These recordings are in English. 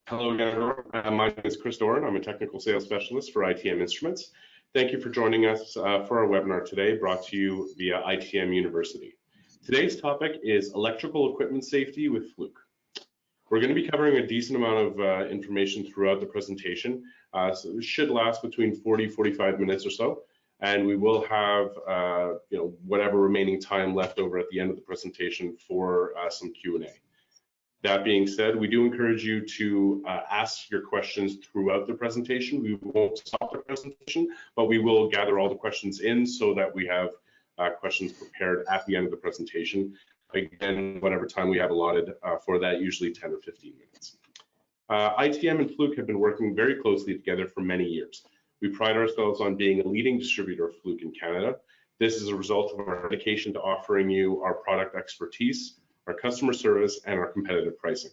Hello again, everyone. My name is Chris Doran. I'm a technical sales specialist for ITM Instruments. Thank you for joining us for our webinar today, brought to you via ITM University. Today's topic is electrical equipment safety with Fluke. We're going to be covering a decent amount of information throughout the presentation, so it should last between 40-45 minutes or so, and we will have whatever remaining time left over at the end of the presentation for some Q&A. That being said, we do encourage you to ask your questions throughout the presentation. We won't stop the presentation, but we will gather all the questions in so that we have questions prepared at the end of the presentation. Again, whatever time we have allotted for that, usually 10 or 15 minutes. ITM and Fluke have been working very closely together for many years. We pride ourselves on being a leading distributor of Fluke in Canada. This is a result of our dedication to offering you our product expertise, our customer service, and our competitive pricing.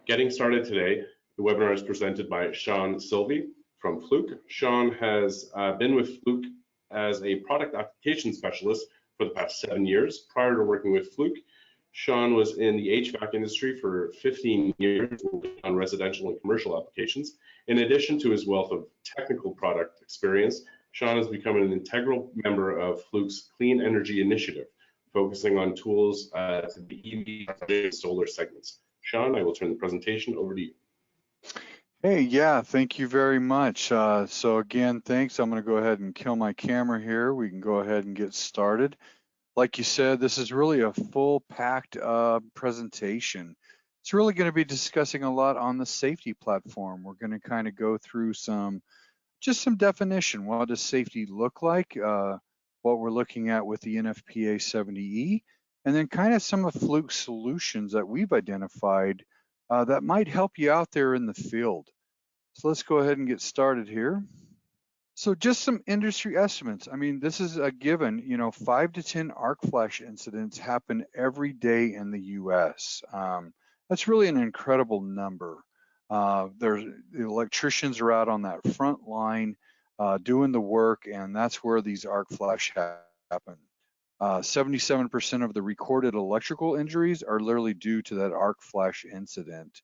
Getting started today, the webinar is presented by Sean Silvey from Fluke. Sean has been with Fluke as a product application specialist for the past 7 years. Prior to working with Fluke, Sean was in the HVAC industry for 15 years, working on residential and commercial applications. In addition to his wealth of technical product experience, Sean has become an integral member of Fluke's Clean Energy Initiative, focusing on tools to the EV and solar segments. Sean, I will turn the presentation over to you. Hey, yeah, thank you very much. So again, thanks. I'm going to go ahead and kill my camera here. We can go ahead and get started. Like you said, this is really a full-packed presentation. It's really going to be discussing a lot on the safety platform. We're going to kind of go through some definition. What does safety look like? What we're looking at with the NFPA 70E, and then kind of some of Fluke's solutions that we've identified that might help you out there in the field. So let's go ahead and get started here. So just some industry estimates. I mean, this is a given, 5 to 10 arc flash incidents happen every day in the US. That's really an incredible number. The electricians are out on that front line doing the work, and that's where these arc flash happen. 77% of the recorded electrical injuries are literally due to that arc flash incident.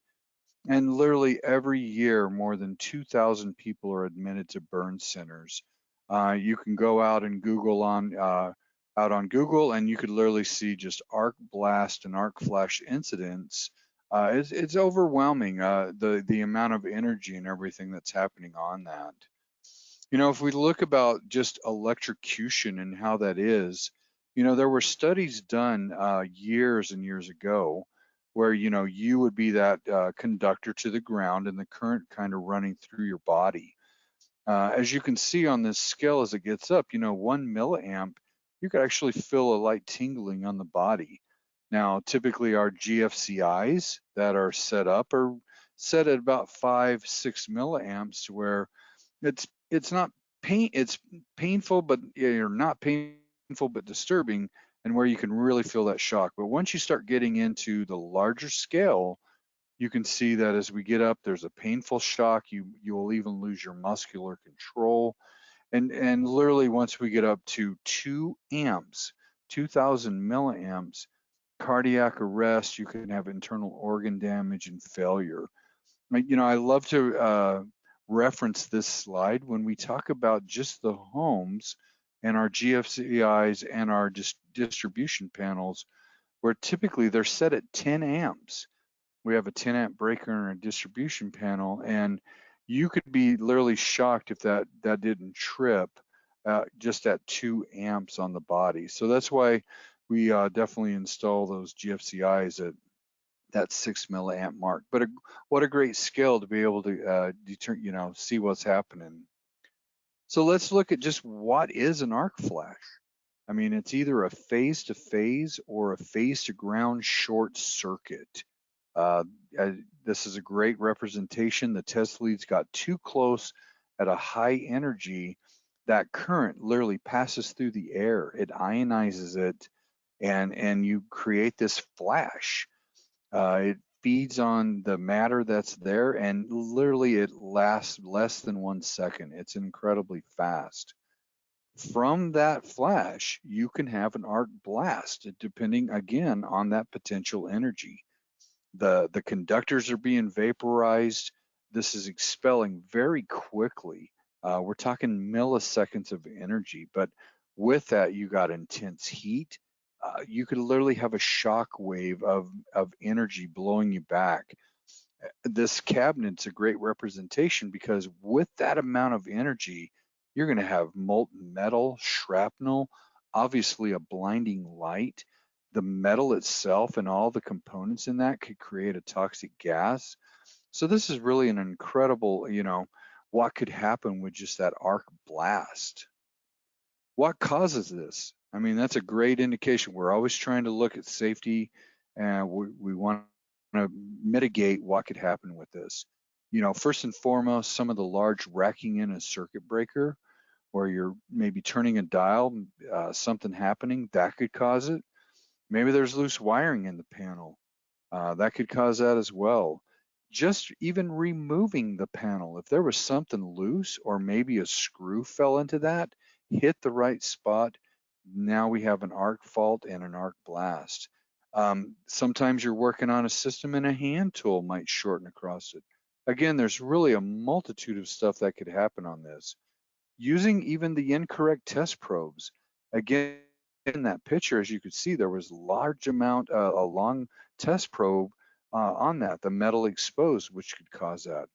And literally every year, more than 2,000 people are admitted to burn centers. You can go out and Google out on Google, and you could literally see just arc blast and arc flash incidents. It's overwhelming, the amount of energy and everything that's happening on that. If we look about just electrocution and how that is, there were studies done years and years ago where, you would be that conductor to the ground and the current kind of running through your body. As you can see on this scale as it gets up, 1 milliamp, you could actually feel a light tingling on the body. Now, typically our GFCIs that are set up are set at about 5-6 milliamps, to where it's not it's painful, but not painful but disturbing, and where you can really feel that shock. But once you start getting into the larger scale, you can see that as we get up, there's a painful shock. You will even lose your muscular control, and literally once we get up to 2 amps, 2,000 milliamps, cardiac arrest, you can have internal organ damage and failure. I love to reference this slide when we talk about just the homes and our GFCIs and our distribution panels, where typically they're set at 10 amps. We have a 10 amp breaker in our distribution panel, and you could be literally shocked if that didn't trip just at 2 amps on the body. So that's why we definitely install those GFCIs at that 6 milliamp mark. But what a great scale to be able to see what's happening. So let's look at just what is an arc flash. I mean, it's either a phase to phase or a phase to ground short circuit. This is a great representation. The test leads got too close at a high energy. That current literally passes through the air. It ionizes it, and you create this flash. It feeds on the matter that's there, and literally it lasts less than 1 second. It's incredibly fast. From that flash, you can have an arc blast, depending again on that potential energy. The conductors are being vaporized. This is expelling very quickly. We're talking milliseconds of energy, but with that, you got intense heat. You could literally have a shock wave of energy blowing you back. This cabinet's a great representation because with that amount of energy, you're going to have molten metal, shrapnel, obviously a blinding light. The metal itself and all the components in that could create a toxic gas. So this is really an incredible, what could happen with just that arc blast. What causes this? I mean, that's a great indication. We're always trying to look at safety, and we want to mitigate what could happen with this. First and foremost, some of the large racking in a circuit breaker, where you're maybe turning a dial, something happening, that could cause it. Maybe there's loose wiring in the panel. That could cause that as well. Just even removing the panel, if there was something loose or maybe a screw fell into that, hit the right spot, now we have an arc fault and an arc blast. Sometimes you're working on a system and a hand tool might shorten across it. Again, there's really a multitude of stuff that could happen on this. Using even the incorrect test probes. Again, in that picture, as you could see, there was a long test probe on that, the metal exposed, which could cause that.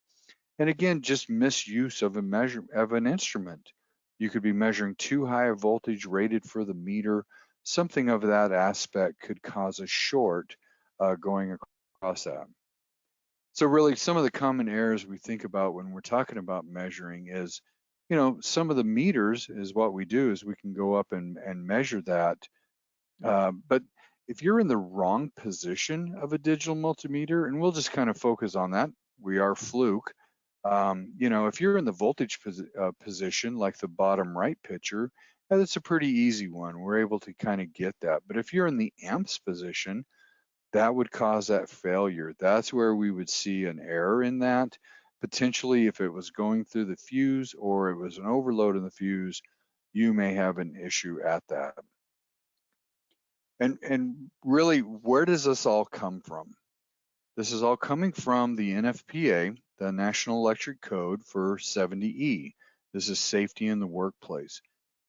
And again, just misuse of an instrument. You could be measuring too high a voltage rated for the meter. Something of that aspect could cause a short going across that. So really, some of the common errors we think about when we're talking about measuring is, some of the meters is what we do is we can go up and measure that. But if you're in the wrong position of a digital multimeter, and we'll just kind of focus on that, we are Fluke. If you're in the voltage position, like the bottom right picture, that's a pretty easy one. We're able to kind of get that. But if you're in the amps position, that would cause that failure. That's where we would see an error in that. Potentially, if it was going through the fuse or it was an overload in the fuse, you may have an issue at that. And really, where does this all come from? This is all coming from the NFPA, the National Electric Code for 70E. This is safety in the workplace.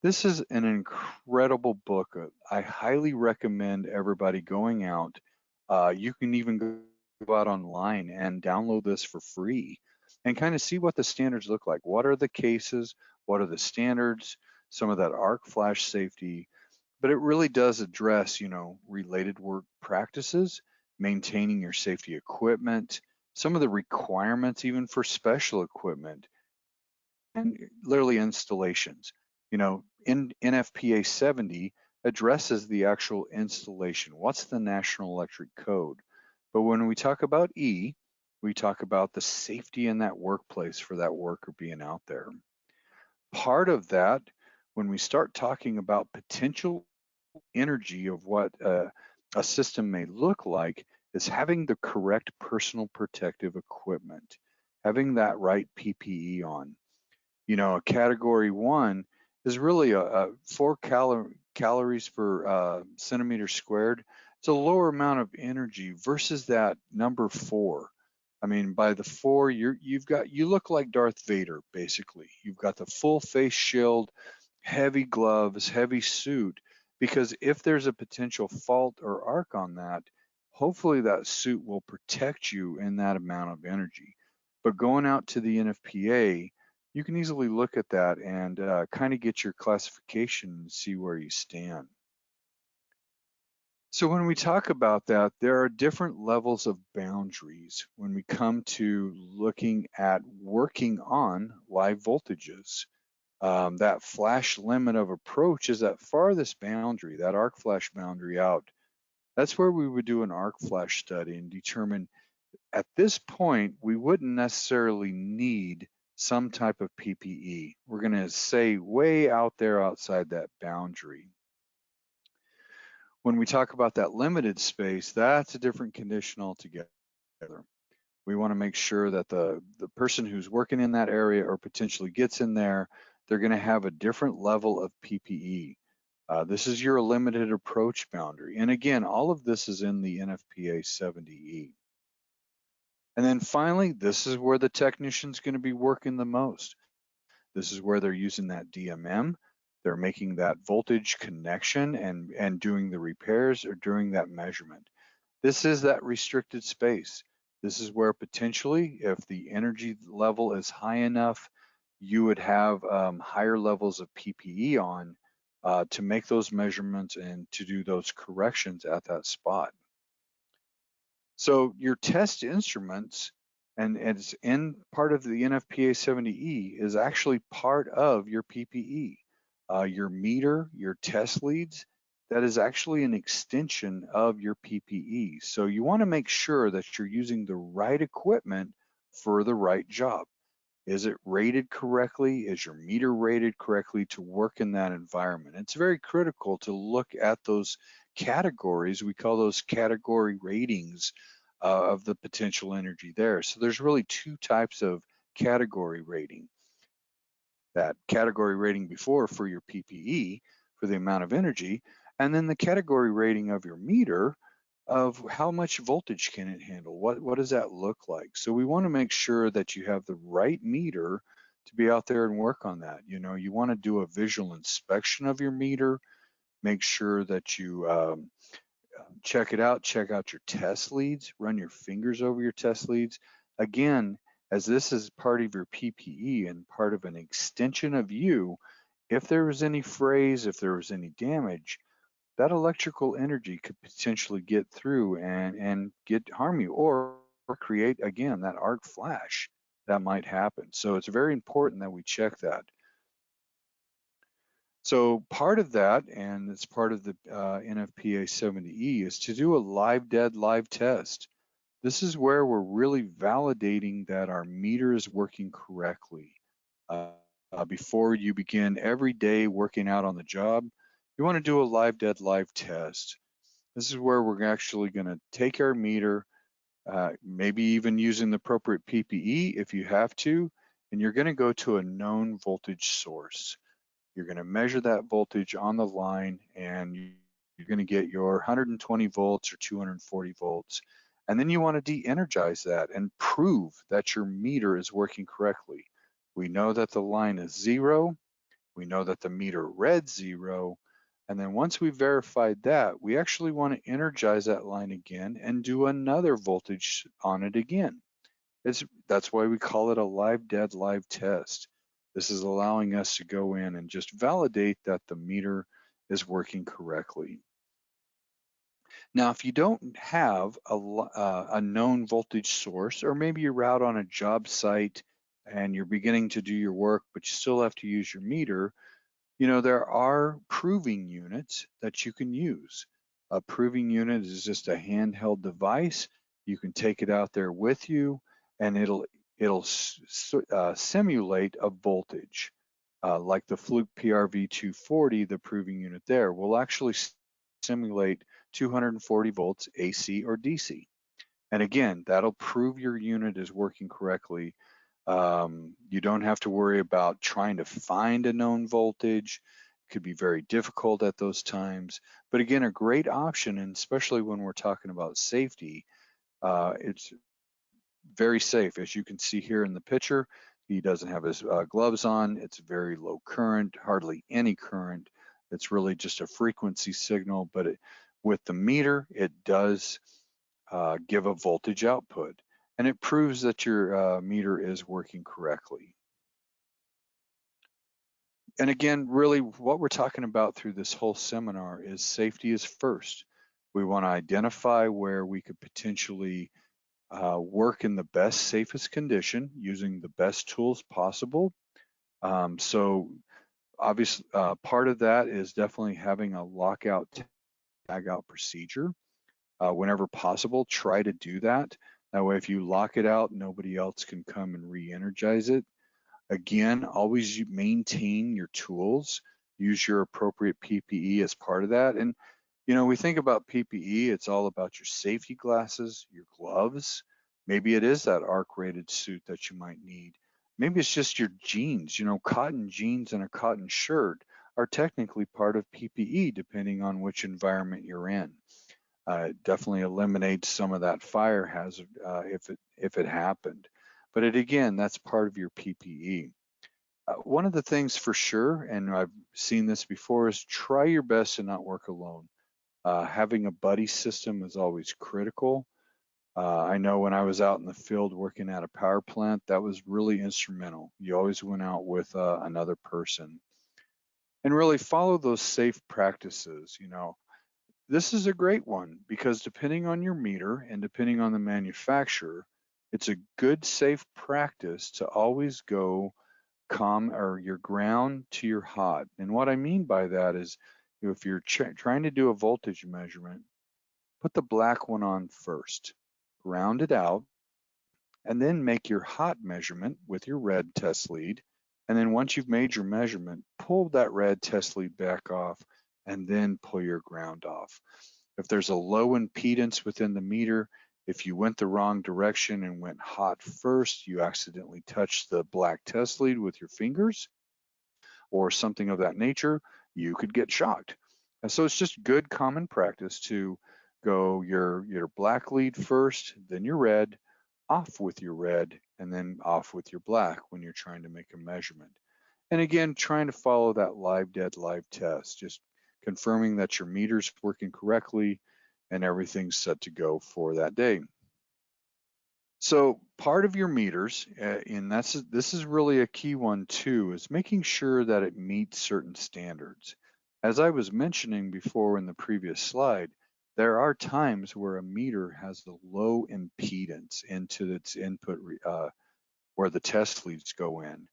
This is an incredible book. I highly recommend everybody going out. You can even go out online and download this for free and kind of see what the standards look like. What are the cases? What are the standards? Some of that arc flash safety. But it really does address, related work practices, maintaining your safety equipment, some of the requirements even for special equipment, and literally installations. In NFPA 70 addresses the actual installation. What's the National Electric Code? But when we talk about E, we talk about the safety in that workplace for that worker being out there. Part of that, when we start talking about potential energy of what a system may look like, is having the correct personal protective equipment, having that right PPE on. A category 1 is really a 4 calories per centimeter squared. It's a lower amount of energy versus that number 4. I mean, by the 4, you look like Darth Vader, basically. You've got the full face shield, heavy gloves, heavy suit, because if there's a potential fault or arc on that, hopefully that suit will protect you in that amount of energy. But going out to the NFPA, you can easily look at that and kind of get your classification and see where you stand. So when we talk about that, there are different levels of boundaries when we come to looking at working on live voltages. That flash limit of approach is that farthest boundary, that arc flash boundary out. That's where we would do an arc flash study and determine at this point, we wouldn't necessarily need some type of PPE. We're going to say way out there outside that boundary. When we talk about that limited space, that's a different condition altogether. We want to make sure that the person who's working in that area or potentially gets in there, they're going to have a different level of PPE. This is your limited approach boundary. And again, all of this is in the NFPA 70E. And then finally, this is where the technician's going to be working the most. This is where they're using that DMM. They're making that voltage connection and doing the repairs or doing that measurement. This is that restricted space. This is where potentially, if the energy level is high enough, you would have higher levels of PPE on to make those measurements and to do those corrections at that spot. So your test instruments, and it's in part of the NFPA 70E, is actually part of your PPE. Your meter, your test leads, that is actually an extension of your PPE. So you want to make sure that you're using the right equipment for the right job. Is it rated correctly? Is your meter rated correctly to work in that environment? It's very critical to look at those categories. We call those category ratings of the potential energy there. So there's really two types of category rating. That category rating before for your PPE, for the amount of energy, and then the category rating of your meter of how much voltage can it handle? What does that look like? So we want to make sure that you have the right meter to be out there and work on that. You know, you want to do a visual inspection of your meter, make sure that you check it out, check out your test leads, run your fingers over your test leads. Again, as this is part of your PPE and part of an extension of you, if there was any frays, if there was any damage, that electrical energy could potentially get through and harm you or create, again, that arc flash that might happen. So it's very important that we check that. So part of that, and it's part of the NFPA 70E, is to do a live dead live test. This is where we're really validating that our meter is working correctly. Before you begin every day working out on the job, you want to do a live dead live test. This is where we're actually going to take our meter, maybe even using the appropriate PPE if you have to, and you're going to go to a known voltage source. You're going to measure that voltage on the line, and you're going to get your 120 volts or 240 volts. And then you want to de-energize that and prove that your meter is working correctly. We know that the line is 0. We know that the meter read 0. And then once we've verified that, we actually want to energize that line again and do another voltage on it again. That's why we call it a live dead live test. This is allowing us to go in and just validate that the meter is working correctly. Now, if you don't have a known voltage source, or maybe you're out on a job site and you're beginning to do your work, but you still have to use your meter, you know, there are proving units that you can use. A proving unit is just a handheld device. You can take it out there with you, and it'll simulate a voltage. Like the Fluke PRV240, the proving unit there will actually simulate 240 volts AC or DC. And again, that'll prove your unit is working correctly. You don't have to worry about trying to find a known voltage. It could be very difficult at those times. But again, a great option, and especially when we're talking about safety, it's very safe. As you can see here in the picture, he doesn't have his gloves on. It's very low current, hardly any current. It's really just a frequency signal, but with the meter, it does give a voltage output, and it proves that your meter is working correctly. And again, really what we're talking about through this whole seminar is safety is first. We want to identify where we could potentially work in the best, safest condition using the best tools possible. So obviously, part of that is definitely having a lockout, tagout procedure. Whenever possible, try to do that. That way, if you lock it out, nobody else can come and re-energize it. Again, always maintain your tools. Use your appropriate PPE as part of that. And, you know, we think about PPE, it's all about your safety glasses, your gloves. Maybe it is that arc-rated suit that you might need. Maybe it's just your jeans. You know, cotton jeans and a cotton shirt are technically part of PPE, depending on which environment you're in. It definitely eliminates some of that fire hazard if it happened. But again, that's part of your PPE. One of the things for sure, and I've seen this before, is try your best to not work alone. Having a buddy system is always critical. I know when I was out in the field working at a power plant, that was really instrumental. You always went out with another person, and really follow those safe practices. This is a great one because depending on your meter and depending on the manufacturer, it's a good safe practice to always go your ground to your hot. And what I mean by that is, if you're trying to do a voltage measurement, put the black one on first, ground it out, and then make your hot measurement with your red test lead. And then once you've made your measurement, pull that red test lead back off and then pull your ground off. If there's a low impedance within the meter, if you went the wrong direction and went hot first, you accidentally touched the black test lead with your fingers or something of that nature, you could get shocked. And so it's just good common practice to go your black lead first, then your red, off with your red, and then off with your black when you're trying to make a measurement. And again, trying to follow that live dead live test, just confirming that your meter's working correctly and everything's set to go for that day. So part of your meters, and this is really a key one too, is making sure that it meets certain standards. As I was mentioning before in the previous slide, there are times where a meter has a low impedance into its input where the test leads go in.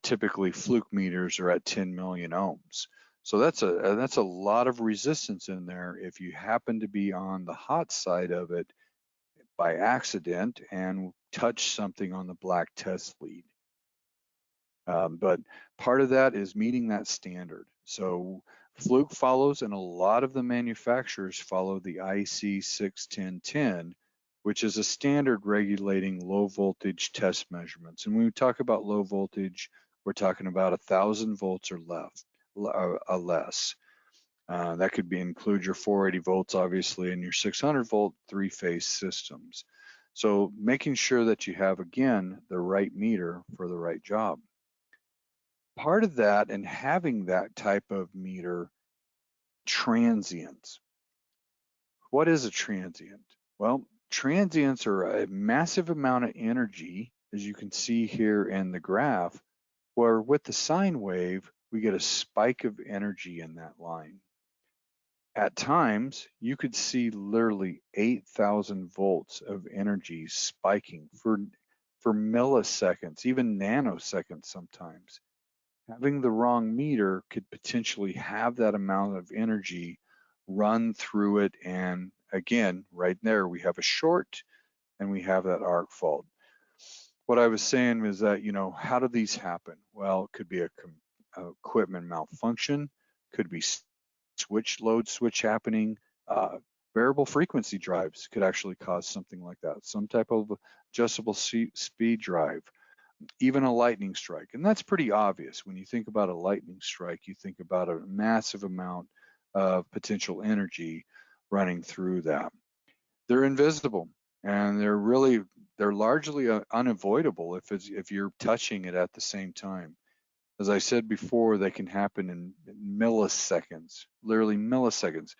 Typically, Fluke meters are at 10 million ohms. So that's a lot of resistance in there if you happen to be on the hot side of it by accident and touch something on the black test lead. But part of that is meeting that standard. So Fluke follows, and a lot of the manufacturers follow the IC 61010, which is a standard regulating low voltage test measurements. And when we talk about low voltage, we're talking about 1,000 volts or less. That could include your 480 volts, obviously, and your 600 volt three-phase systems. So making sure that you have, again, the right meter for the right job. Part of that and having that type of meter, transients. What is a transient? Well, transients are a massive amount of energy, as you can see here in the graph, where with the sine wave, we get a spike of energy in that line. At times, you could see literally 8,000 volts of energy spiking for milliseconds, even nanoseconds sometimes. Having the wrong meter could potentially have that amount of energy run through it. And again, right there, we have a short and we have that arc fault. What I was saying is that, how do these happen? Well, it could be a equipment malfunction, could be load switch happening. Variable frequency drives could actually cause something like that. Some type of adjustable speed drive, even a lightning strike. And that's pretty obvious. When you think about a lightning strike, you think about a massive amount of potential energy running through that. They're invisible and they're largely unavoidable if you're touching it at the same time. As I said before, they can happen in milliseconds, literally milliseconds.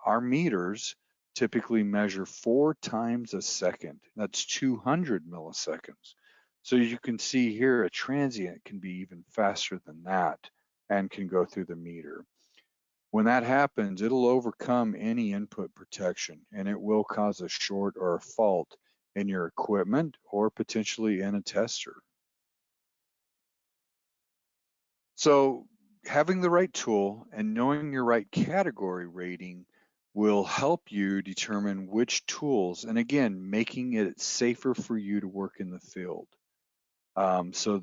Our meters typically measure 4 times a second. That's 200 milliseconds. So you can see here a transient can be even faster than that and can go through the meter. When that happens, it'll overcome any input protection and it will cause a short or a fault in your equipment or potentially in a tester. So having the right tool and knowing your right category rating will help you determine which tools, and again, making it safer for you to work in the field. So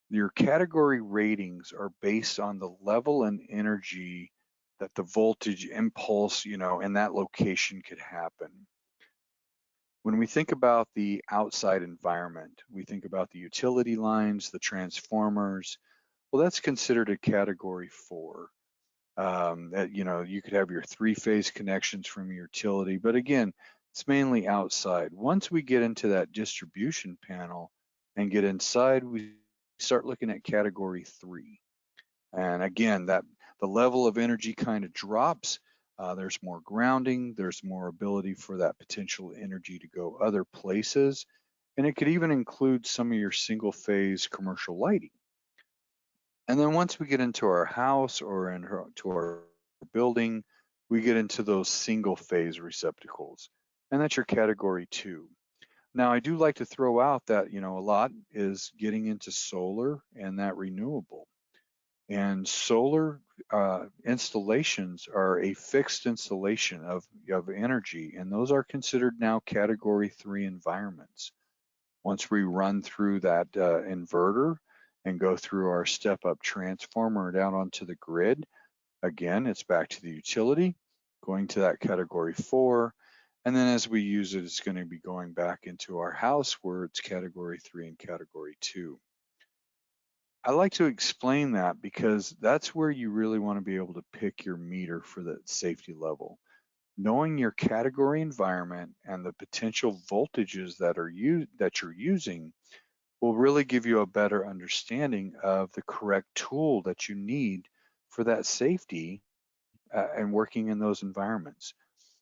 your category ratings are based on the level and energy that the voltage impulse, in that location could happen. When we think about the outside environment, we think about the utility lines, the transformers. Well, that's considered a category 4. You could have your three-phase connections from your utility, but again, it's mainly outside. Once we get into that distribution panel and get inside, we start looking at category 3. And again, that the level of energy kind of drops. There's more grounding, there's more ability for that potential energy to go other places. And it could even include some of your single phase commercial lighting. And then once we get into our house or into our building, we get into those single phase receptacles. And that's your category 2. Now, I do like to throw out that, a lot is getting into solar and that renewable. And solar installations are a fixed installation of energy, and those are considered now category 3 environments. Once we run through that inverter and go through our step-up transformer down onto the grid, again, it's back to the utility, going to that category 4, and then as we use it, it's going to be going back into our house where it's category 3 and category 2. I like to explain that because that's where you really want to be able to pick your meter for that safety level. Knowing your category environment and the potential voltages that you're using will really give you a better understanding of the correct tool that you need for that safety and working in those environments.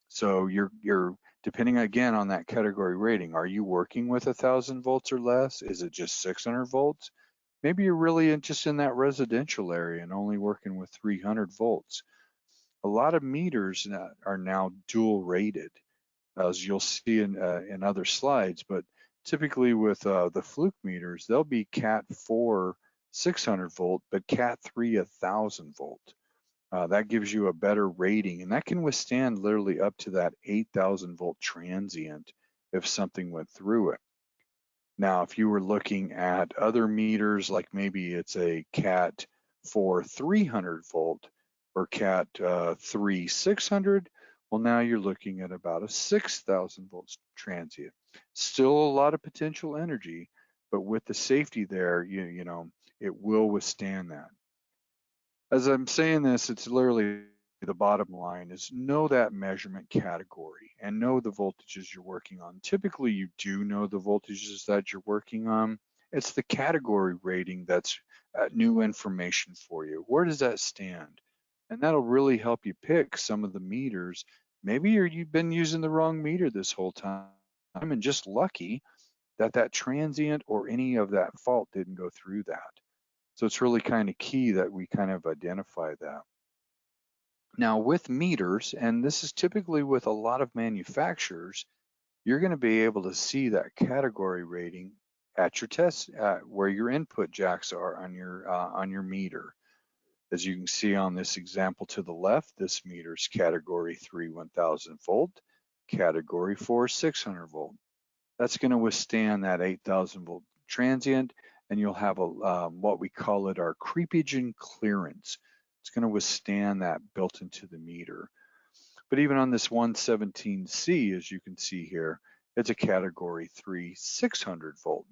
So you're depending again on that category rating. Are you working with 1,000 volts or less? Is it just 600 volts? Maybe you're really just in that residential area and only working with 300 volts. A lot of meters are now dual rated, as you'll see in other slides, but typically with the Fluke meters, they'll be Cat 4 600 volt, but Cat 3 1,000 volt. That gives you a better rating, and that can withstand literally up to that 8,000 volt transient if something went through it. Now, if you were looking at other meters, like maybe it's a Cat 4 300 volt or Cat 3 600, well, now you're looking at about a 6,000 volts transient. Still a lot of potential energy, but with the safety there, it will withstand that. As I'm saying this, it's literally the bottom line is know that measurement category and know the voltages you're working on. Typically, you do know the voltages that you're working on. It's the category rating that's new information for you. Where does that stand? And that'll really help you pick some of the meters. Maybe you've been using the wrong meter this whole time and just lucky that that transient or any of that fault didn't go through that. So it's really kind of key that we kind of identify that. Now with meters, and this is typically with a lot of manufacturers, you're going to be able to see that category rating at your test, where your input jacks are on your meter. As you can see on this example to the left, this meter is category 3 1000 volt, category 4 600 volt. That's going to withstand that 8,000 volt transient, and you'll have what we call it our creepage and clearance. It's going to withstand that built into the meter. But even on this 117C, as you can see here, it's a category 3 600 volt.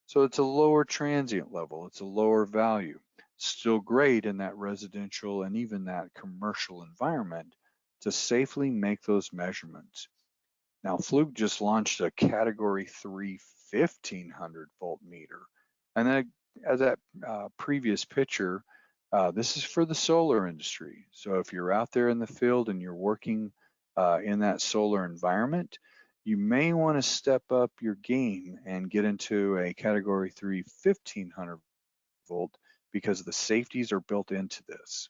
So it's a lower transient level, it's a lower value. Still great in that residential and even that commercial environment to safely make those measurements. Now, Fluke just launched a category 3 1500 volt meter. And then as that previous picture, this is for the solar industry. So if you're out there in the field and you're working in that solar environment, you may want to step up your game and get into a category 3 1500 volt because the safeties are built into this.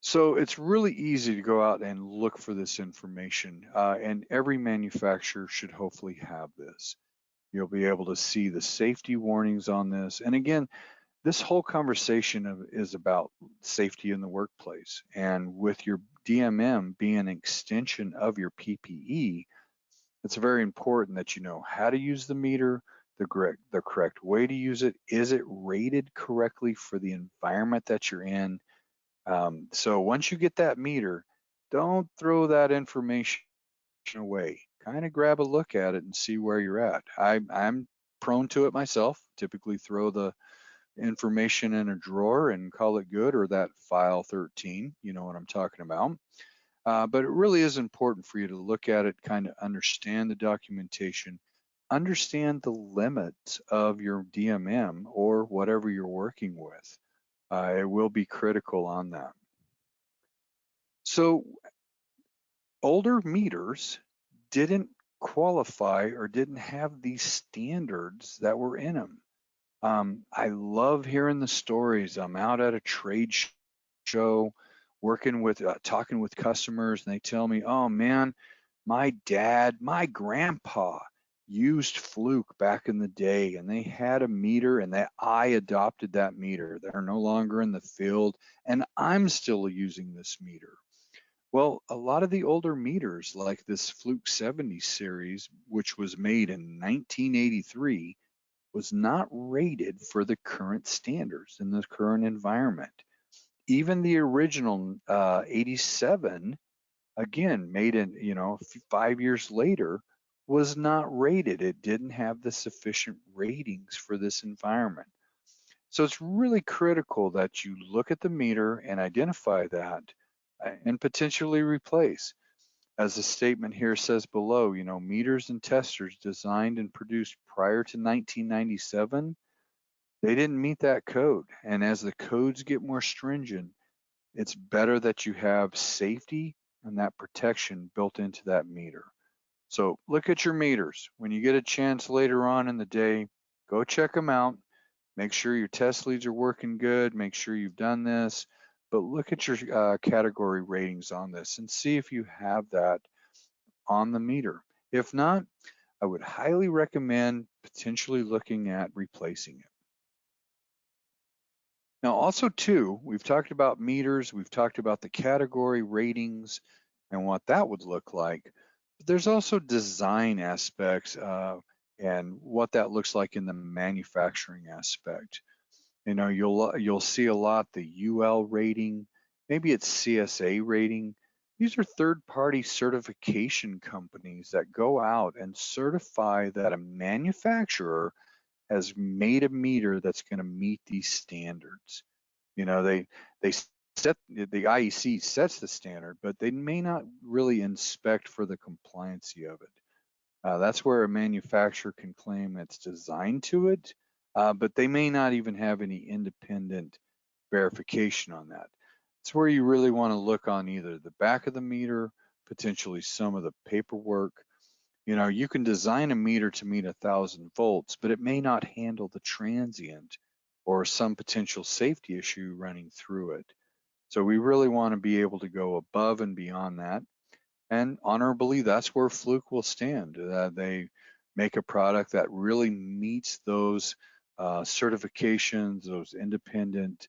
So it's really easy to go out and look for this information, and every manufacturer should hopefully have this. You'll be able to see the safety warnings on this. And again, this whole conversation is about safety in the workplace. And with your DMM being an extension of your PPE, it's very important that you know how to use the meter, the correct way to use it. Is it rated correctly for the environment that you're in? So once you get that meter, don't throw that information away. Kind of grab a look at it and see where you're at. I'm prone to it myself. Typically throw the information in a drawer and call it good, or that file 13, you know what I'm talking about. But it really is important for you to look at it, kind of understand the documentation, understand the limits of your DMM or whatever you're working with. It will be critical on that. So older meters didn't qualify or didn't have these standards that were in them. I love hearing the stories. I'm out at a trade show working with, talking with customers, and they tell me, oh man, my dad, my grandpa used Fluke back in the day, and they had a meter, and that I adopted that meter. They're no longer in the field, and I'm still using this meter. Well, a lot of the older meters, like this Fluke 70 series, which was made in 1983, was not rated for the current standards in the current environment. Even the original 87, again, made in, 5 years later, was not rated. It didn't have the sufficient ratings for this environment. So it's really critical that you look at the meter and identify that and potentially replace. As the statement here says below, meters and testers designed and produced prior to 1997, they didn't meet that code. And as the codes get more stringent, it's better that you have safety and that protection built into that meter. So look at your meters. When you get a chance later on in the day, go check them out. Make sure your test leads are working good. Make sure you've done this. But look at your category ratings on this and see if you have that on the meter. If not, I would highly recommend potentially looking at replacing it. Now, also too, we've talked about meters, we've talked about the category ratings and what that would look like. But there's also design aspects and what that looks like in the manufacturing aspect. You'll see a lot the UL rating, maybe it's CSA rating. These are third-party certification companies that go out and certify that a manufacturer has made a meter that's going to meet these standards. They set the IEC sets the standard, but they may not really inspect for the compliancy of it. That's where a manufacturer can claim it's designed to it, but they may not even have any independent verification on that. It's where you really want to look on either the back of the meter, potentially some of the paperwork. You can design a meter to meet 1,000 volts, but it may not handle the transient or some potential safety issue running through it. So we really want to be able to go above and beyond that. And honorably, that's where Fluke will stand. They make a product that really meets those certifications, those independent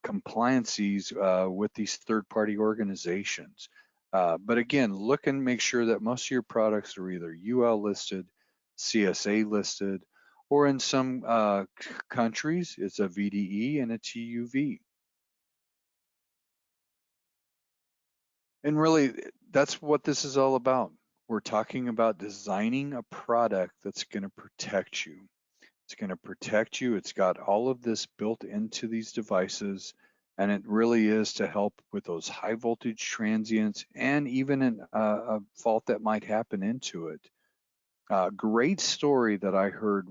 compliances with these third-party organizations. But again, look and make sure that most of your products are either UL listed, CSA listed, or in some countries, it's a VDE and a TUV. And really, that's what this is all about. We're talking about designing a product that's going to protect you. It's going to protect you. It's got all of this built into these devices, and it really is to help with those high voltage transients and even a fault that might happen into it. Great story that I heard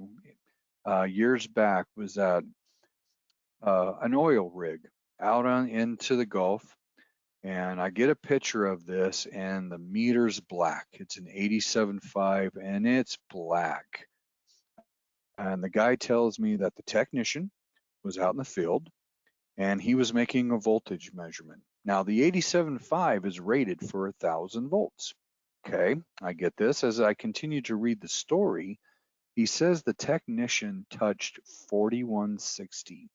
years back was that an oil rig out into the Gulf, and I get a picture of this, and the meter's black. It's an 87.5, and it's black. And the guy tells me that the technician was out in the field, and he was making a voltage measurement. Now, the 87.5 is rated for 1,000 volts. Okay, I get this. As I continue to read the story, he says the technician touched 4160.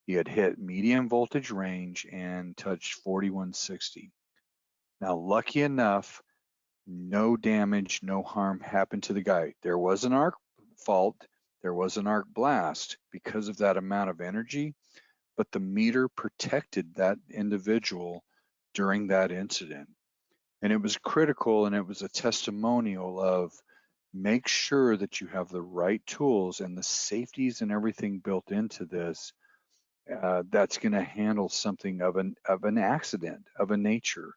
He had hit medium voltage range and touched 4160. Now, lucky enough, no damage, no harm happened to the guy. There was an arc fault, there was an arc blast because of that amount of energy, but the meter protected that individual during that incident. And it was critical, and it was a testimonial of make sure that you have the right tools and the safeties and everything built into this that's going to handle something of an accident of a nature.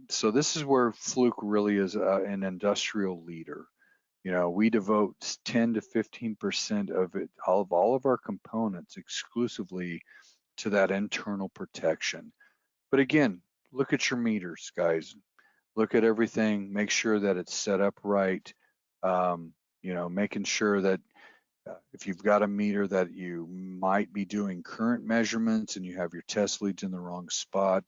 So this is where Fluke really is an industrial leader. You know, we devote 10 to 15% of it, all of our components exclusively to that internal protection. But again, look at your meters, guys. Look at everything, make sure that it's set up right. You know, making sure that if you've got a meter that you might be doing current measurements and you have your test leads in the wrong spot,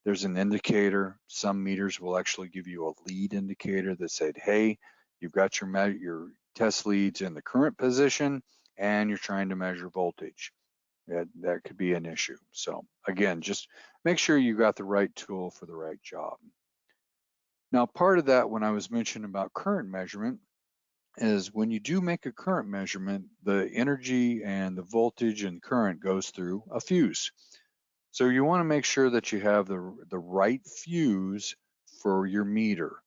there's an indicator. Some meters will actually give you a lead indicator that said, hey, you've got your test leads in the current position and you're trying to measure voltage. That could be an issue. So again, just make sure you got the right tool for the right job. Now, part of that, when I was mentioning about current measurement, is when you do make a current measurement, the energy and the voltage and current goes through a fuse. So you want to make sure that you have the right fuse for your meter.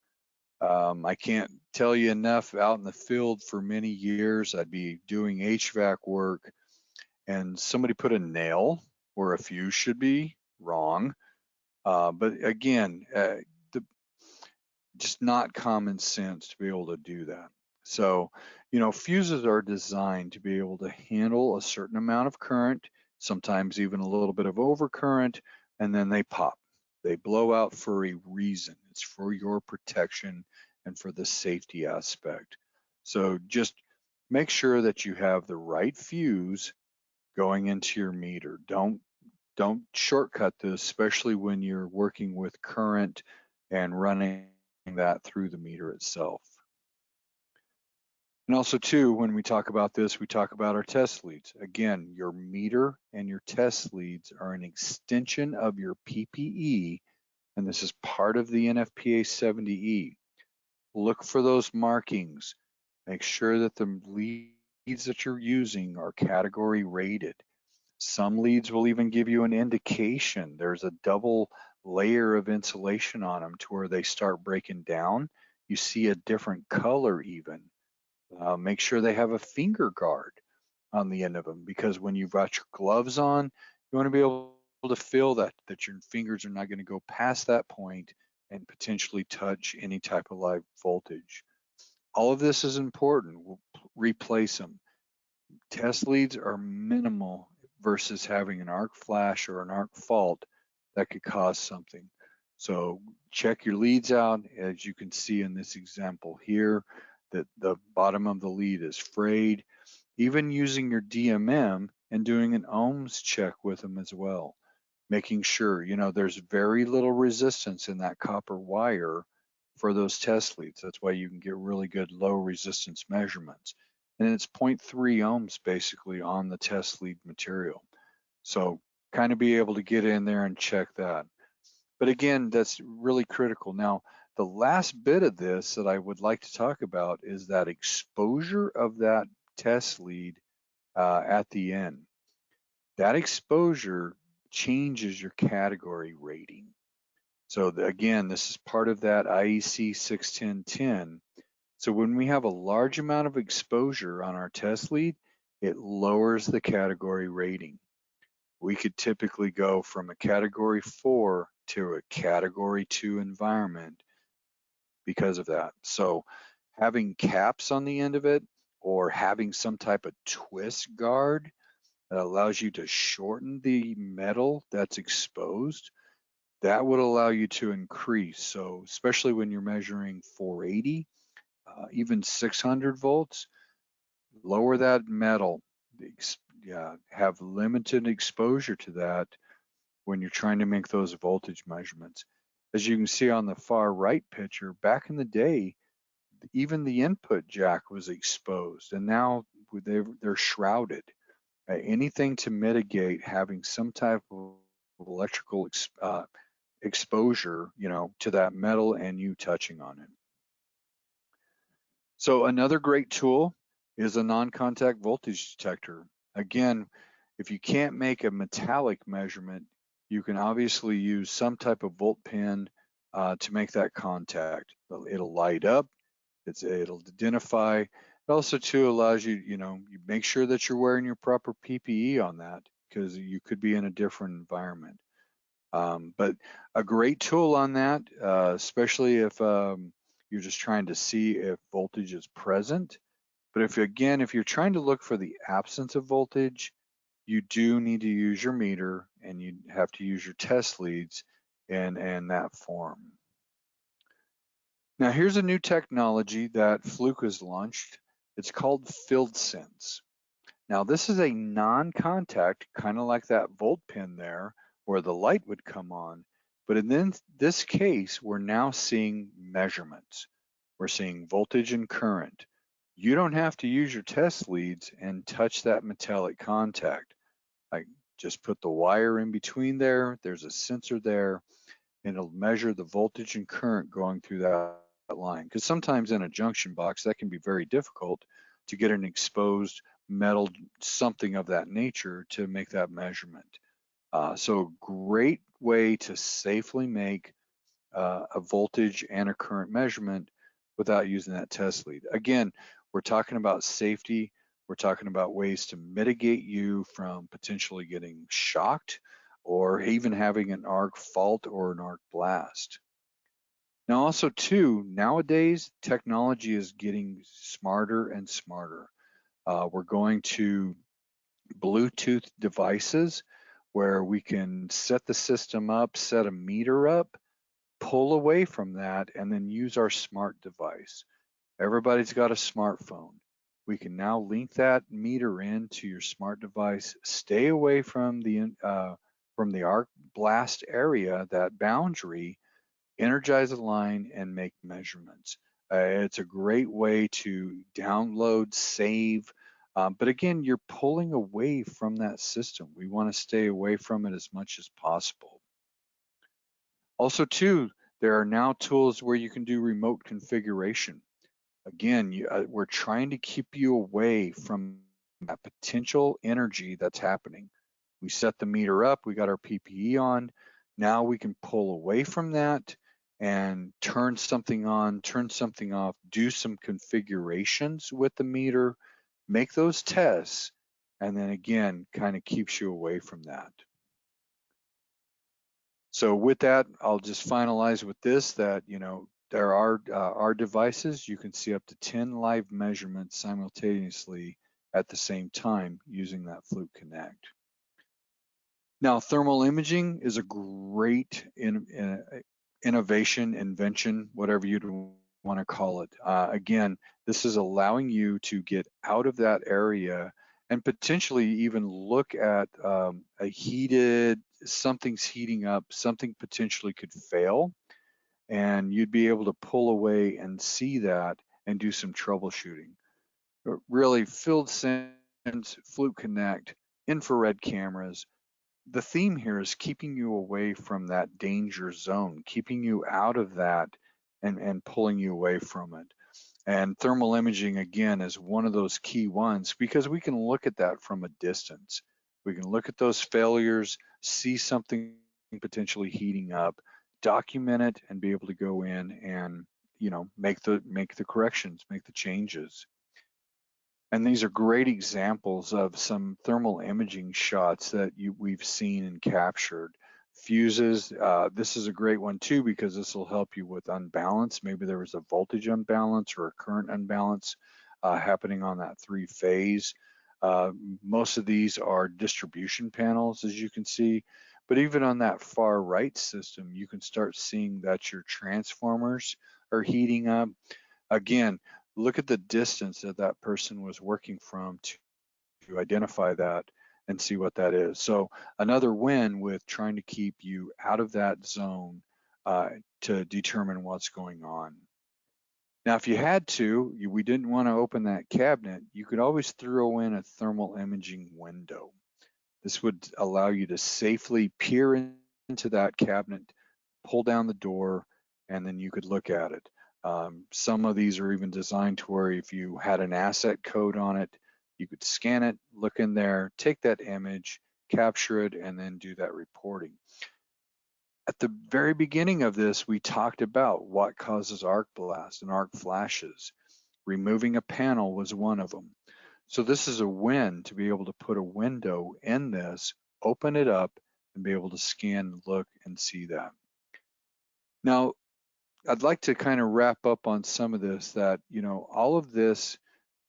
I can't tell you enough. Out in the field for many years, I'd be doing HVAC work and somebody put a nail where a fuse should be, wrong. But again, just not common sense to be able to do that. So, you know, fuses are designed to be able to handle a certain amount of current, sometimes even a little bit of overcurrent, and then they pop. They blow out for a reason. It's for your protection and for the safety aspect. So just make sure that you have the right fuse going into your meter. Don't shortcut this, especially when you're working with current and running that through the meter itself. And also too, when we talk about this, we talk about our test leads. Again, your meter and your test leads are an extension of your PPE, and this is part of the NFPA 70E. Look for those markings. Make sure that the leads that you're using are category rated. Some leads will even give you an indication. There's a double layer of insulation on them to where they start breaking down. You see a different color even. Make sure they have a finger guard on the end of them, because when you've got your gloves on, you want to be able to feel that your fingers are not going to go past that point and potentially touch any type of live voltage. All of this is important. We'll replace them. Test leads are minimal versus having an arc flash or an arc fault that could cause something. So check your leads out. As you can see in this example here, that the bottom of the lead is frayed. Even using your DMM and doing an ohms check with them as well, making sure, you know, there's very little resistance in that copper wire for those test leads. That's why you can get really good low resistance measurements. And it's 0.3 ohms basically on the test lead material. So kind of be able to get in there and check that. But again, that's really critical. Now, the last bit of this that I would like to talk about is that exposure of that test lead at the end. That exposure changes your category rating. So again, this is part of that IEC 61010. So when we have a large amount of exposure on our test lead, it lowers the category rating. We could typically go from a category 4 to a category 2 environment because of that. So having caps on the end of it, or having some type of twist guard that allows you to shorten the metal that's exposed, that would allow you to increase. So especially when you're measuring 480, even 600 volts, lower that metal. Have limited exposure to that when you're trying to make those voltage measurements. As you can see on the far right picture, back in the day, even the input jack was exposed, and now they're shrouded. Anything to mitigate having some type of electrical exposure, you know, to that metal and you touching on it. So another great tool is a non-contact voltage detector. Again, if you can't make a metallic measurement, you can obviously use some type of volt pin to make that contact. It'll light up, It'll identify. It also too allows you, you make sure that you're wearing your proper PPE on that, because you could be in a different environment. But a great tool on that, especially if you're just trying to see if voltage is present. But if you're trying to look for the absence of voltage, you do need to use your meter, and you have to use your test leads in that form. Now here's a new technology that Fluke has launched. It's called FieldSense. Now this is a non-contact, kind of like that volt pin there, where the light would come on. But in this case, we're now seeing measurements. We're seeing voltage and current. You don't have to use your test leads and touch that metallic contact. Like, just put the wire in between there. There's a sensor there, and it'll measure the voltage and current going through that line. Because sometimes in a junction box, that can be very difficult to get an exposed metal, something of that nature, to make that measurement. So great way to safely make a voltage and a current measurement without using that test lead. Again, we're talking about safety. We're talking about ways to mitigate you from potentially getting shocked or even having an arc fault or an arc blast. Now also too, nowadays technology is getting smarter and smarter. We're going to Bluetooth devices where we can set the system up, set a meter up, pull away from that, and then use our smart device. Everybody's got a smartphone. We can now link that meter into your smart device, stay away from the arc blast area, that boundary, energize the line, and make measurements. It's a great way to download, save, but again, you're pulling away from that system. We want to stay away from it as much as possible. Also too, there are now tools where you can do remote configuration. Again, we're trying to keep you away from that potential energy that's happening. We set the meter up, we got our PPE on. Now we can pull away from that and turn something on, turn something off, do some configurations with the meter, make those tests, and then again, kind of keeps you away from that. So with that, I'll just finalize with this, that, there are our devices. You can see up to 10 live measurements simultaneously at the same time using that Fluke Connect. Now, thermal imaging is a great innovation, invention, whatever you'd want to call it. Again, this is allowing you to get out of that area and potentially even look at something's heating up, something potentially could fail, and you'd be able to pull away and see that and do some troubleshooting. But really, FieldSense, Fluke Connect, infrared cameras. The theme here is keeping you away from that danger zone, keeping you out of that and pulling you away from it. And thermal imaging, again, is one of those key ones, because we can look at that from a distance. We can look at those failures, see something potentially heating up, document it, and be able to go in and make the corrections, make the changes. And these are great examples of some thermal imaging shots that we've seen and captured. Fuses, this is a great one too, because this will help you with unbalance. Maybe there was a voltage unbalance or a current unbalance happening on that three-phase. Most of these are distribution panels, as you can see, but even on that far right system, you can start seeing that your transformers are heating up. Again, look at the distance that that person was working from to identify that and see what that is. So another win with trying to keep you out of that zone to determine what's going on. Now, if you had to, we didn't want to open that cabinet, you could always throw in a thermal imaging window. This would allow you to safely peer into that cabinet, pull down the door, and then you could look at it. Some of these are even designed to where if you had an asset code on it, you could scan it, look in there, take that image, capture it, and then do that reporting. At the very beginning of this, we talked about what causes arc blast and arc flashes. Removing a panel was one of them. So this is a win to be able to put a window in this, open it up, and be able to scan, look, and see that. Now, I'd like to kind of wrap up on some of this that, all of this,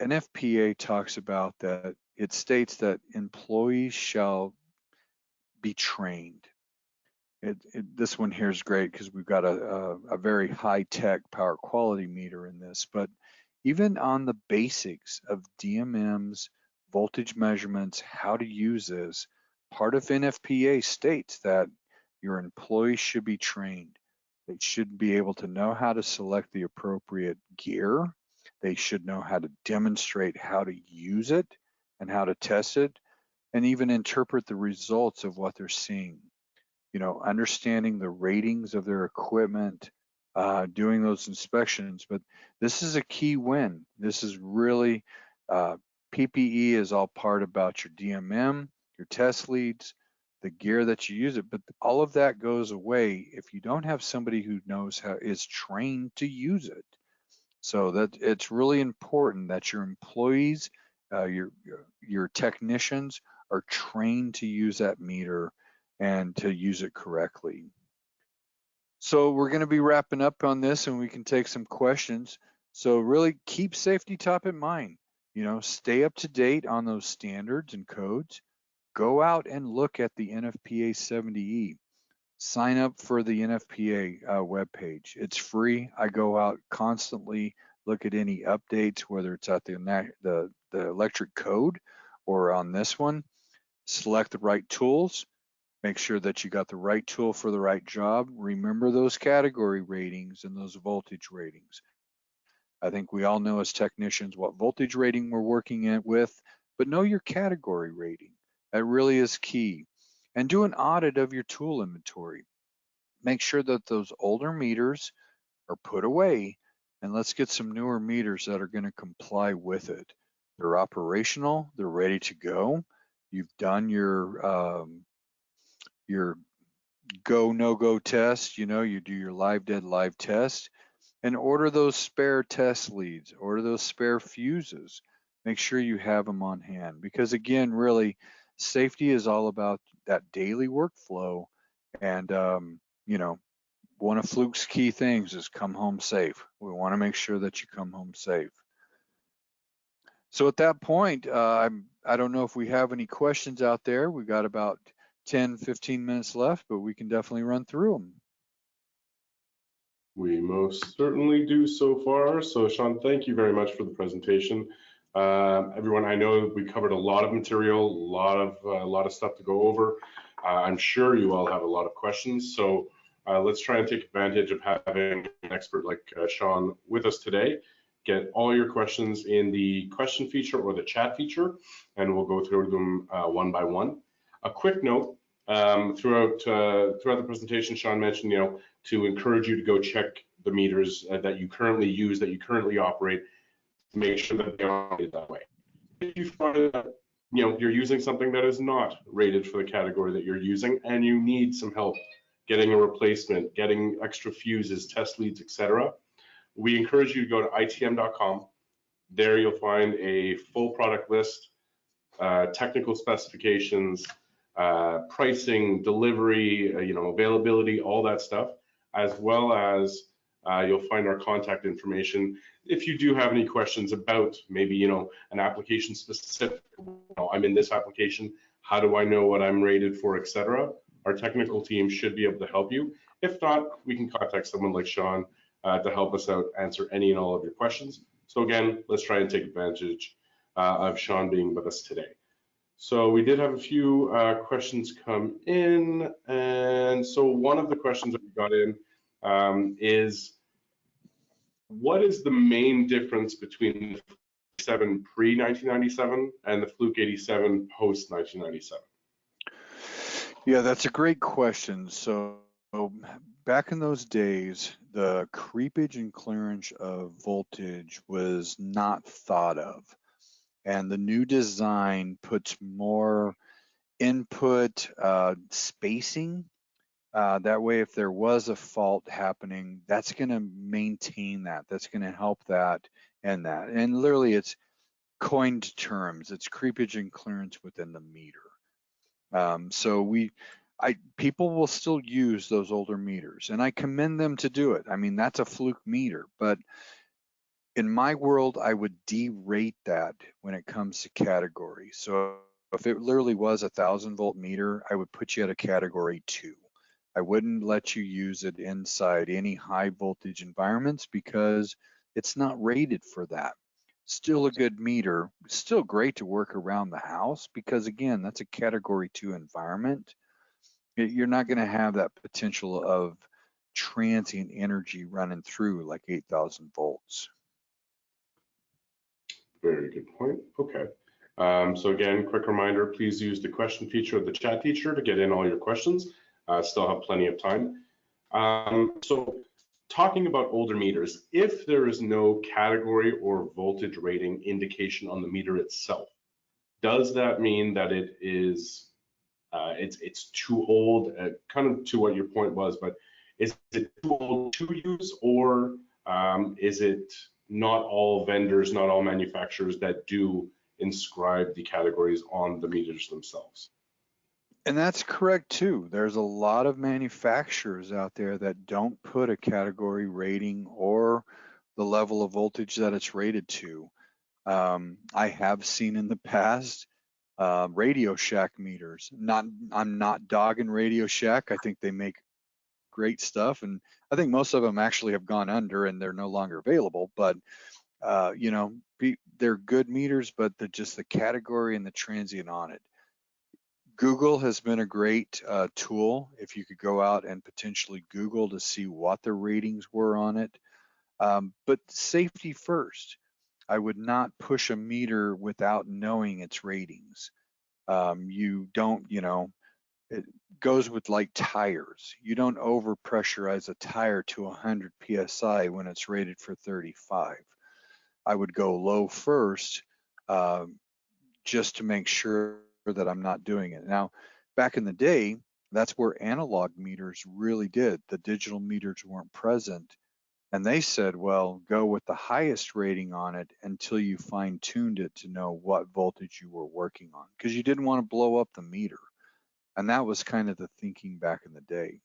NFPA talks about that it states that employees shall be trained. This one here is great because we've got a very high-tech power quality meter in this, but even on the basics of DMMs, voltage measurements, how to use this, part of NFPA states that your employees should be trained. They should be able to know how to select the appropriate gear. They should know how to demonstrate how to use it and how to test it, and even interpret the results of what they're seeing. Understanding the ratings of their equipment, doing those inspections. But this is a key win. This is really, PPE is all part about your DMM, your test leads, the gear that you use it, but all of that goes away if you don't have somebody who knows how, is trained to use it. So that it's really important that your employees, your technicians are trained to use that meter and to use it correctly. So we're going to be wrapping up on this and we can take some questions. So really keep safety top in mind. Stay up to date on those standards and codes. Go out and look at the NFPA 70E. Sign up for the NFPA webpage. It's free. I go out constantly, look at any updates, whether it's at the electric code or on this one. Select the right tools. Make sure that you got the right tool for the right job. Remember those category ratings and those voltage ratings. I think we all know as technicians what voltage rating we're working with, but know your category rating. That really is key. And do an audit of your tool inventory. Make sure that those older meters are put away, and let's get some newer meters that are going to comply with it. They're operational, they're ready to go. You've done your go, no go test, you do your live, dead, live test, and order those spare test leads, order those spare fuses. Make sure you have them on hand because again, really, safety is all about that daily workflow. And, one of Fluke's key things is come home safe. We want to make sure that you come home safe. So at that point, I don't know if we have any questions out there. We've got about 10, 15 minutes left, but we can definitely run through them. We most certainly do so far. So Sean, thank you very much for the presentation. Everyone, I know we covered a lot of material, a lot of stuff to go over. I'm sure you all have a lot of questions. So let's try and take advantage of having an expert like Sean with us today. Get all your questions in the question feature or the chat feature, and we'll go through them one by one. A quick note, throughout the presentation, Sean mentioned, to encourage you to go check the meters that you currently use, that you currently operate, to make sure that they are rated that way. If you find that you're using something that is not rated for the category that you're using, and you need some help getting a replacement, getting extra fuses, test leads, etc., we encourage you to go to itm.com. There you'll find a full product list, technical specifications, pricing, delivery, availability, all that stuff, as well as you'll find our contact information. If you do have any questions about maybe, an application specific, I'm in this application, how do I know what I'm rated for, etc., our technical team should be able to help you. If not, we can contact someone like Sean to help us out, answer any and all of your questions. So again, let's try and take advantage of Sean being with us today. So we did have a few questions come in, and so one of the questions that we got in is, what is the main difference between the 7 pre-1997 and the Fluke 87 post-1997? Yeah, that's a great question. So back in those days, the creepage and clearance of voltage was not thought of. And the new design puts more input spacing That way, if there was a fault happening, that's going to maintain that. That's going to help that and that. And literally, it's coined terms. It's creepage and clearance within the meter. So people will still use those older meters, and I commend them to do it. I mean, that's a Fluke meter, but in my world, I would derate that when it comes to category. So if it literally was 1,000-volt meter, I would put you at a category 2. I wouldn't let you use it inside any high voltage environments because it's not rated for that. Still a good meter, still great to work around the house because again, that's a category 2 environment. You're not going to have that potential of transient energy running through like 8,000 volts. Very good point. Okay. So again, quick reminder, please use the question feature of the chat feature to get in all your questions. Still have plenty of time. So talking about older meters, if there is no category or voltage rating indication on the meter itself, does that mean that it is it's too old? Kind of to what your point was, but is it too old to use, or is it not all vendors, not all manufacturers that do inscribe the categories on the meters themselves? And that's correct too. There's a lot of manufacturers out there that don't put a category rating or the level of voltage that it's rated to. I have seen in the past Radio Shack meters. I'm not dogging Radio Shack. I think they make great stuff, and I think most of them actually have gone under and they're no longer available. But they're good meters, but just the category and the transient on it. Google has been a great tool. If you could go out and potentially Google to see what the ratings were on it. But safety first. I would not push a meter without knowing its ratings. You don't, it goes with like tires. You don't over pressurize a tire to 100 PSI when it's rated for 35. I would go low first just to make sure that I'm not doing it. Now, back in the day, that's where analog meters really did. The digital meters weren't present. And they said, well, go with the highest rating on it until you fine tuned it to know what voltage you were working on, because you didn't want to blow up the meter. And that was kind of the thinking back in the day.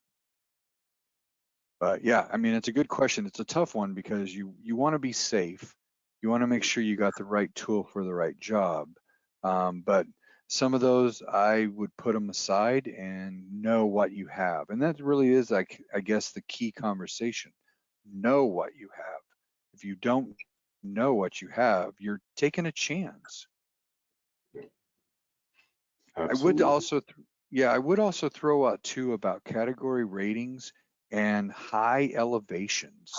But yeah, I mean, it's a good question. It's a tough one because you want to be safe. You want to make sure you got the right tool for the right job. But some of those I would put them aside and know what you have. And that really is, like, I guess, the key conversation. Know what you have. If you don't know what you have, you're taking a chance. Absolutely. I would also throw out too about category ratings and high elevations.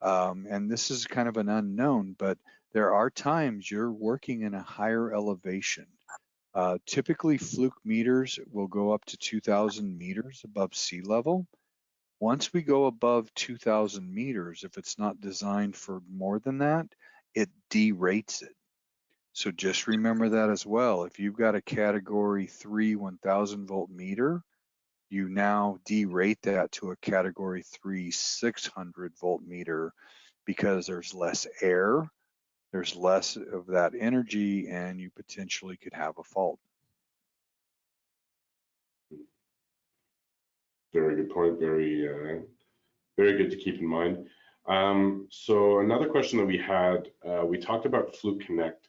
And this is kind of an unknown, but there are times you're working in a higher elevation. Typically, Fluke meters will go up to 2,000 meters above sea level. Once we go above 2,000 meters, if it's not designed for more than that, it derates it. So just remember that as well. If you've got a category 3 1,000 volt meter, you now derate that to a category 3 600 volt meter because there's less air, there's less of that energy, and you potentially could have a fault. Very good point. Very good to keep in mind. So another question that we had, we talked about Fluke Connect.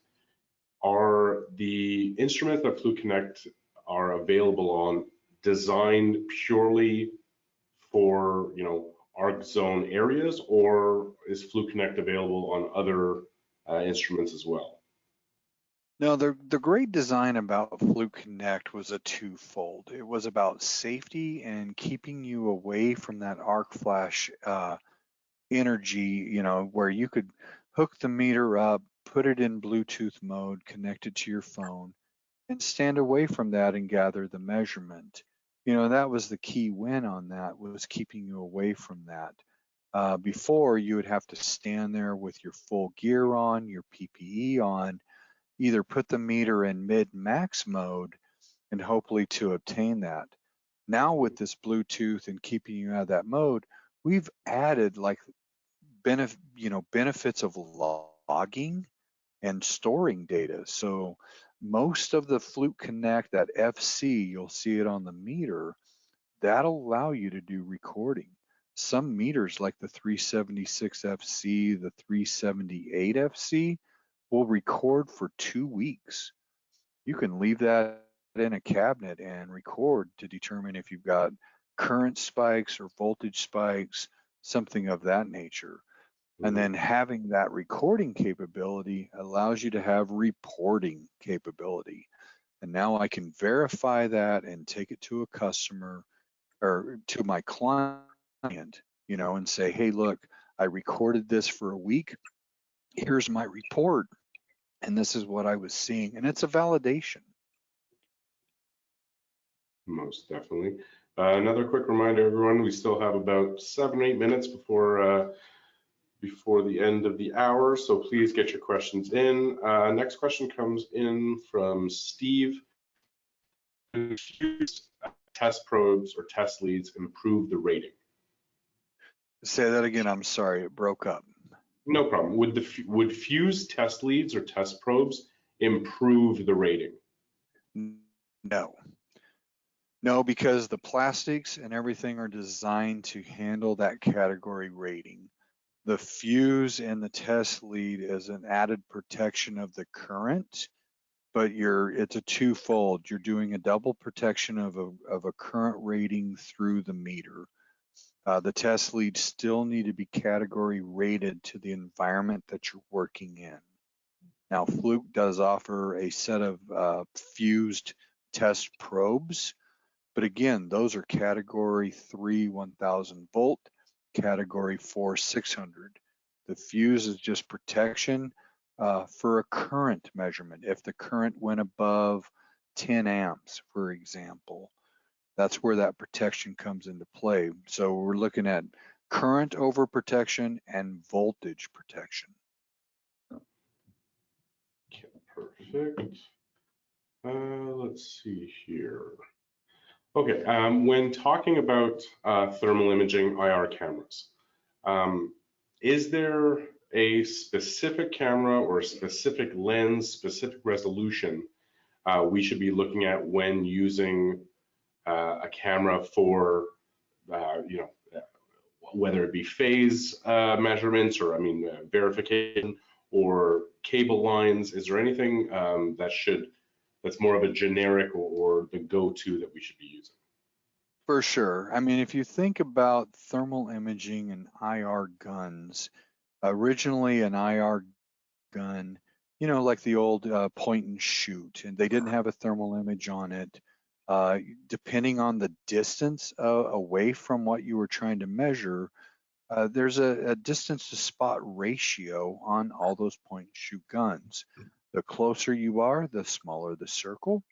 Are the instruments that Fluke Connect are available on designed purely for, arc zone areas, or is Fluke Connect available on other instruments as well? No, the great design about Fluke Connect was a twofold. It was about safety and keeping you away from that arc flash energy, where you could hook the meter up, put it in Bluetooth mode, connect it to your phone, and stand away from that and gather the measurement. That was the key win on that, was keeping you away from that. Before, you would have to stand there with your full gear on, your PPE on, either put the meter in mid-max mode and hopefully to obtain that. Now with this Bluetooth and keeping you out of that mode, we've added like benefits of logging and storing data. So most of the Fluke Connect, that FC, you'll see it on the meter, that'll allow you to do recording. Some meters like the 376 FC, the 378 FC will record for 2 weeks. You can leave that in a cabinet and record to determine if you've got current spikes or voltage spikes, something of that nature. And then having that recording capability allows you to have reporting capability. And now I can verify that and take it to a customer or to my client, and say, hey, look, I recorded this for a week. Here's my report. And this is what I was seeing. And it's a validation. Most definitely. Another quick reminder, everyone, we still have about 7 or 8 minutes before the end of the hour, so please get your questions in. Next question comes in from Steve. Test probes or test leads improve the rating? Say that again. I'm sorry, it broke up. No problem. Would fused test leads or test probes improve the rating? No, because the plastics and everything are designed to handle that category rating. The fuse and the test lead is an added protection of the current, but it's a twofold. You're doing a double protection of a current rating through the meter. The test leads still need to be category rated to the environment that you're working in. Now, Fluke does offer a set of fused test probes, but again, those are category 3 1000 volt, category 4 600. The fuse is just protection for a current measurement. If the current went above 10 amps, for example, that's where that protection comes into play. So we're looking at current over protection and voltage protection. Okay, perfect. Let's see here. Okay, when talking about thermal imaging IR cameras, is there a specific camera or a specific lens, specific resolution we should be looking at when using a camera for, whether it be phase measurements or, verification or cable lines? Is there anything that's more of a generic or the go-to that we should be using? For sure. If you think about thermal imaging and IR guns, originally an IR gun, like the old point and shoot, and they didn't have a thermal image on it. Depending on the distance away from what you were trying to measure, there's a distance to spot ratio on all those point and shoot guns. The closer you are, the smaller the circle.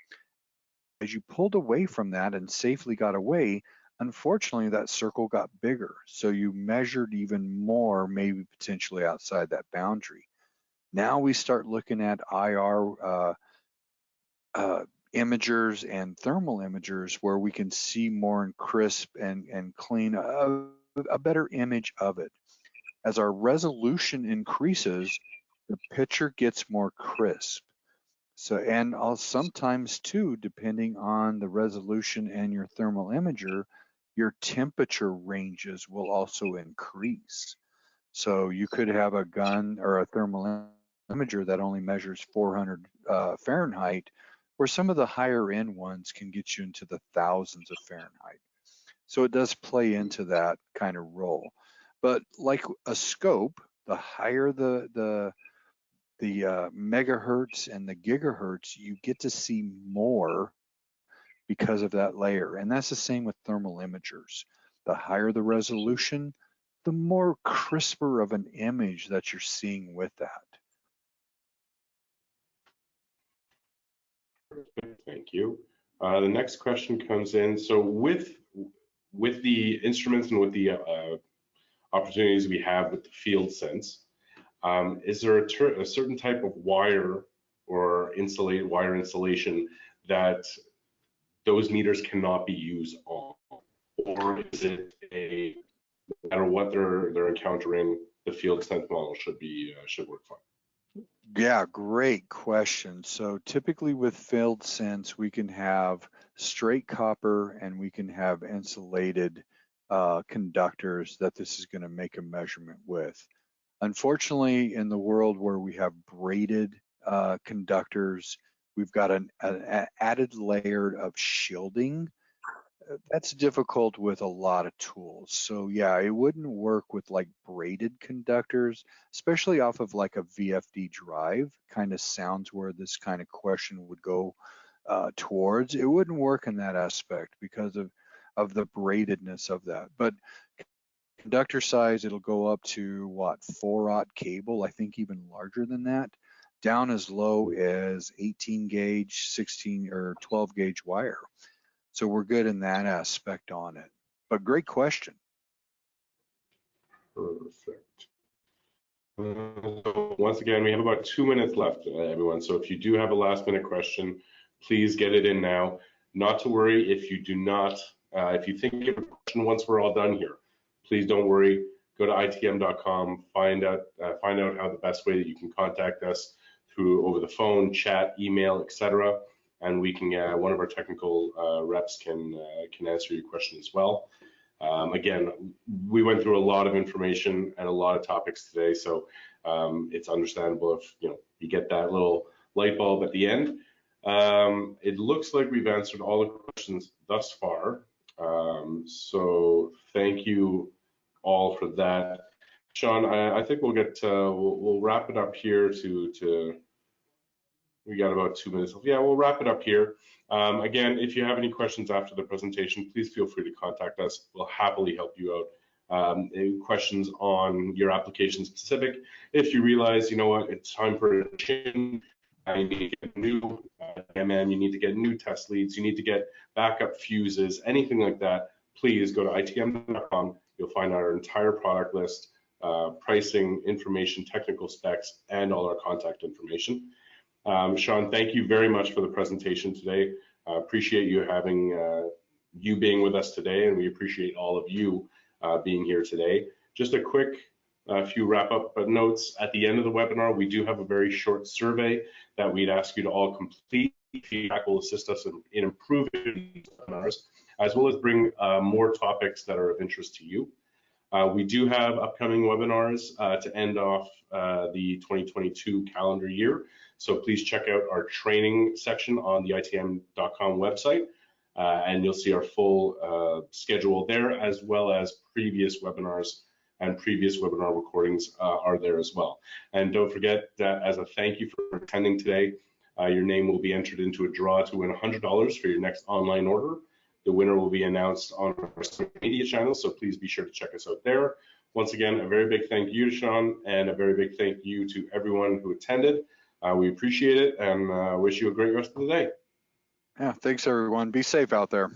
As you pulled away from that and safely got away, unfortunately that circle got bigger. So you measured even more, maybe potentially outside that boundary. Now we start looking at IR imagers and thermal imagers where we can see more and crisp and clean, a better image of it. As our resolution increases, the picture gets more crisp. So, and sometimes too, depending on the resolution and your thermal imager, your temperature ranges will also increase. So you could have a gun or a thermal imager that only measures 400 Fahrenheit, where some of the higher end ones can get you into the thousands of Fahrenheit. So it does play into that kind of role. But like a scope, the higher the megahertz and the gigahertz, you get to see more because of that layer. And that's the same with thermal imagers. The higher the resolution, the more crisper of an image that you're seeing with that. Thank you. The next question comes in. So with the instruments and with the opportunities we have with the field sense, is there a certain type of wire or wire insulation that those meters cannot be used on? Or is it no matter what they're encountering, the field strength model should work fine? Yeah, great question. So typically with field sense, we can have straight copper and we can have insulated conductors that this is going to make a measurement with. Unfortunately, in the world where we have braided conductors, we've got an added layer of shielding. That's difficult with a lot of tools. So yeah, it wouldn't work with like braided conductors, especially off of like a VFD drive. Kind of sounds where this kind of question would go towards. It wouldn't work in that aspect because of the braidedness of that. But conductor size, it'll go up to what, 4/0 cable, I think even larger than that, down as low as 18 gauge, 16 or 12 gauge wire. So we're good in that aspect on it. But great question. Perfect. So once again, we have about 2 minutes left, everyone. So if you do have a last minute question, please get it in now. Not to worry if you do not, if you think you have a question once we're all done here, please don't worry. Go to itm.com, find out how the best way that you can contact us through over the phone, chat, email, etc. And we can, one of our technical reps can answer your question as well. Again, we went through a lot of information and a lot of topics today, so it's understandable if you get that little light bulb at the end. It looks like we've answered all the questions thus far, so thank you all for that. Sean, I think we'll get we'll wrap it up here. We got about 2 minutes. Yeah, we'll wrap it up here. Again, if you have any questions after the presentation, please feel free to contact us. We'll happily help you out. Questions on your application specific. If you realize, you know what, it's time for a change, you need to get new MM, you need to get new test leads, you need to get backup fuses, anything like that, please go to itm.com. You'll find our entire product list, pricing, information, technical specs, and all our contact information. Sean, thank you very much for the presentation today. Appreciate you having you being with us today, and we appreciate all of you being here today. Just a quick few wrap-up notes. At the end of the webinar, we do have a very short survey that we'd ask you to all complete. Feedback will assist us in improving these webinars, as well as bring more topics that are of interest to you. We do have upcoming webinars to end off the 2022 calendar year. So please check out our training section on the itm.com website, and you'll see our full schedule there, as well as previous webinars and previous webinar recordings are there as well. And don't forget that as a thank you for attending today, your name will be entered into a draw to win $100 for your next online order. The winner will be announced on our social media channels, so please be sure to check us out there. Once again, a very big thank you to Sean, and a very big thank you to everyone who attended. We appreciate it, and wish you a great rest of the day. Yeah, thanks everyone. Be safe out there.